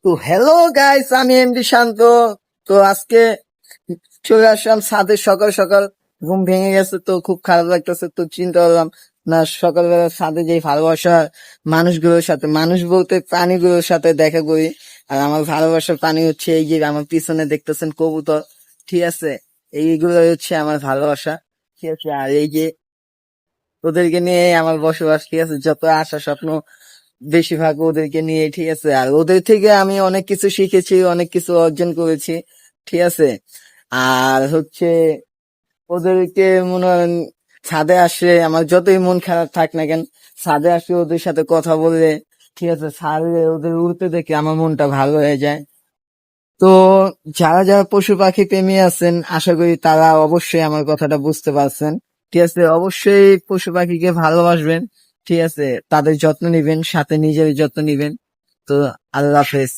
তো hello guys, আমি MD শান্ত। তো আজকে চলে আসলাম ছাদে সকাল সকাল। ঘুম ভেঙে গেছে তো খুব খারাপ লাগতেছে, তো চিন্তা করলাম না সকালবেলা ছাদে যে ভালোবাসার মানুষগুলোর সাথে, মানুষ বলতে প্রাণীগুলোর সাথে দেখা করি। আর আমার ভালোবাসার প্রাণী হচ্ছে এই যে আমার পিছনে দেখতেছেন কবুতর, ঠিক আছে। এইগুলো হচ্ছে আমার ভালোবাসা, ঠিক আছে। আর এই যে ওদেরকে নিয়ে আমার বসবাস, ঠিক আছে। যত আশা স্বপ্ন বেশিরভাগ ওদেরকে নিয়ে, ঠিক আছে। আর ওদের থেকে আমি অনেক কিছু শিখেছি, অনেক কিছু অর্জন করেছি, ঠিক আছে। আর হচ্ছে ওদেরকে মনে হয় ছাদে আসলে আমার যতই মন খারাপ থাক না কেন, ছাদে আসলে ওদের সাথে কথা বললে, ঠিক আছে, ছাদে ওদের উড়তে দেখে আমার মনটা ভালো হয়ে যায়। তো যারা যারা পশু পাখি প্রেমী আছেন, আশা করি তারা অবশ্যই আমার কথাটা বুঝতে পারছেন, ঠিক আছে। অবশ্যই পশু পাখিকে ভালোবাসবেন, ঠিক আছে। তাদের যত্ন নিবেন, সাথে নিজের যত্ন নিবেন। তো আল্লাহ হাফেজ।